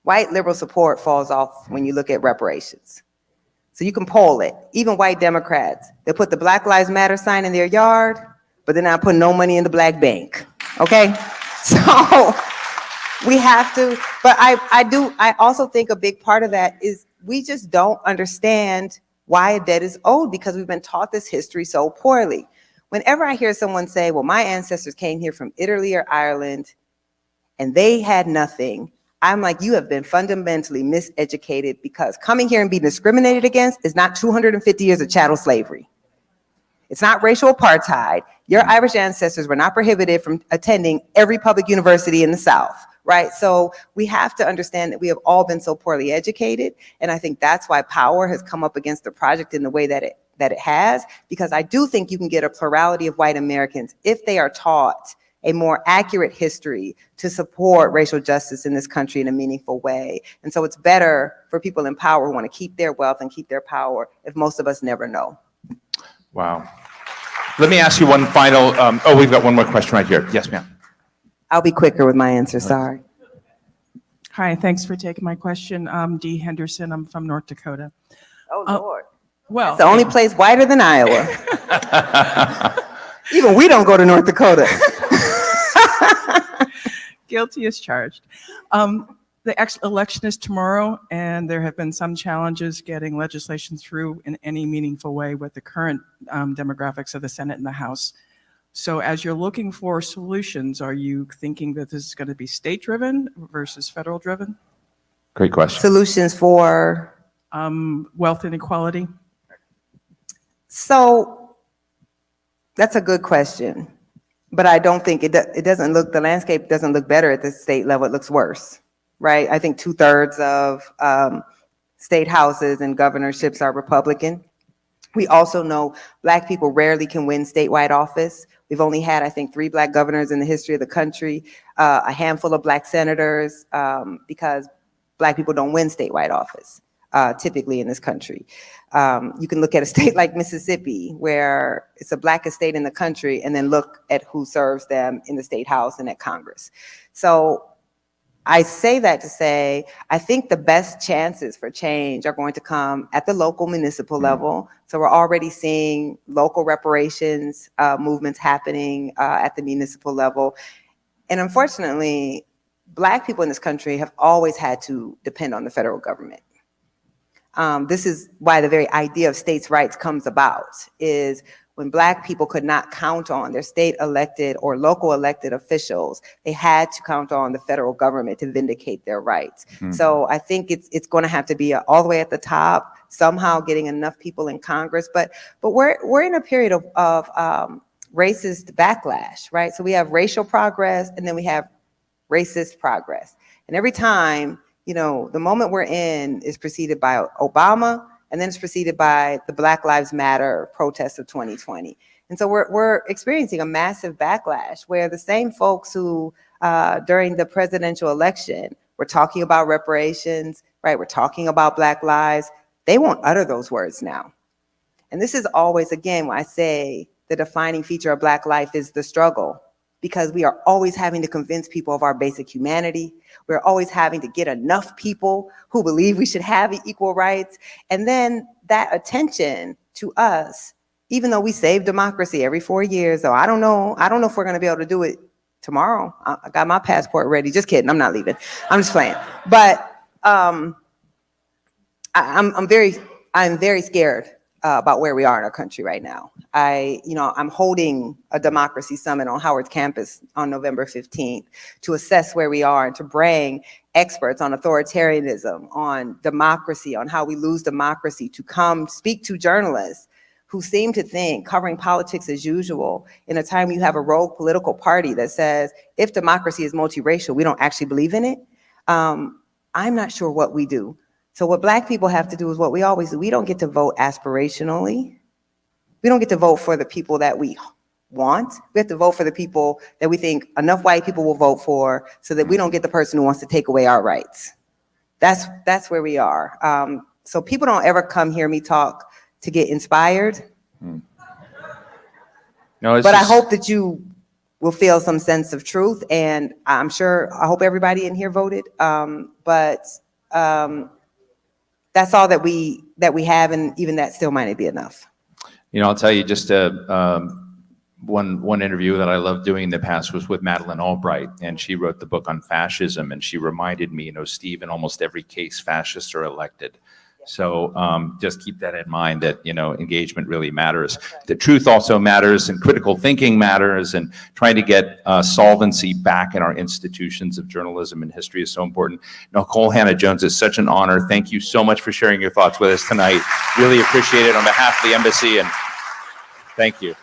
white liberal support falls off when you look at reparations. So you can poll it. Even white Democrats, they put the Black Lives Matter sign in their yard, but they're not putting no money in the Black bank, okay? So we have to, but I also think a big part of that is we just don't understand why a debt is owed because we've been taught this history so poorly. Whenever I hear someone say, well, my ancestors came here from Italy or Ireland and they had nothing, I'm like, you have been fundamentally miseducated because coming here and being discriminated against is not 250 years of chattel slavery. It's not racial apartheid. Your Irish ancestors were not prohibited from attending every public university in the South, right? So we have to understand that we have all been so poorly educated. And I think that's why power has come up against the project in the way that it has, because I do think you can get a plurality of white Americans if they are taught a more accurate history to support racial justice in this country in a meaningful way. And so it's better for people in power who want to keep their wealth and keep their power if most of us never know. Wow. Let me ask you one final, we've got one more question right here. Yes, ma'am. I'll be quicker with my answer, sorry. Hi, thanks for taking my question. I'm Dee Henderson, I'm from North Dakota. Oh, Lord. Well, It's the only place whiter than Iowa. Even we don't go to North Dakota. guilty as charged. The election is tomorrow, and there have been some challenges getting legislation through in any meaningful way with the current demographics of the Senate and the House. So as you're looking for solutions, are you thinking that this is going to be state-driven versus federal-driven? Great question. Solutions for? Wealth inequality. So that's a good question, but I don't think it doesn't look, the landscape doesn't look better at the state level, it looks worse. Right? I think 2/3 of state houses and governorships are Republican. We also know Black people rarely can win statewide office. We've only had, I think, 3 Black governors in the history of the country, a handful of Black senators, because Black people don't win statewide office, typically in this country. You can look at a state like Mississippi, where it's the blackest state in the country, and then look at who serves them in the state house and at Congress. So I say that to say, I think the best chances for change are going to come at the local municipal level. So we're already seeing local reparations movements happening at the municipal level. And unfortunately, Black people in this country have always had to depend on the federal government. This is why the very idea of states' rights comes about, is when Black people could not count on their state elected or local elected officials, they had to count on the federal government to vindicate their rights. So I think it's going to have to be all the way at the top, somehow getting enough people in Congress. But we're in a period of racist backlash, right? So we have racial progress, and then we have racist progress. And every time, you know, the moment we're in is preceded by Obama, and then it's preceded by the Black Lives Matter protests of 2020. And so we're experiencing a massive backlash where the same folks who, during the presidential election, were talking about reparations, right? We're talking about Black lives. They won't utter those words now. And this is always, again, when I say the defining feature of Black life is the struggle, because we are always having to convince people of our basic humanity. We're always having to get enough people who believe we should have equal rights. And then that attention to us, even though we save democracy every 4 years, so I don't know if we're gonna be able to do it tomorrow. I got my passport ready. Just kidding, I'm not leaving. I'm just playing. But I'm very scared about where we are in our country right now. I'm holding a democracy summit on Howard's campus on November 15th to assess where we are and to bring experts on authoritarianism, on democracy, on how we lose democracy, to come speak to journalists who seem to think covering politics as usual in a time you have a rogue political party that says, if democracy is multiracial, we don't actually believe in it. I'm not sure what we do. So what Black people have to do is what we always do. We don't get to vote aspirationally. We don't get to vote for the people that we want. We have to vote for the people that we think enough white people will vote for, so that we don't get the person who wants to take away our rights. That's where we are. So people don't ever come hear me talk to get inspired. No, but I hope that you will feel some sense of truth. And I hope everybody in here voted. But that's all that we have, and even that still might not be enough. You know, I'll tell you just one interview that I loved doing in the past was with Madeleine Albright, and she wrote the book on fascism, and she reminded me, you know, Steve, in almost every case, fascists are elected. So just keep that in mind, that, you know, engagement really matters. The truth also matters, and critical thinking matters, and trying to get solvency back in our institutions of journalism and history is so important. Nikole Hannah-Jones, is such an honor. Thank you so much for sharing your thoughts with us tonight. Really appreciate it on behalf of the embassy, and thank you.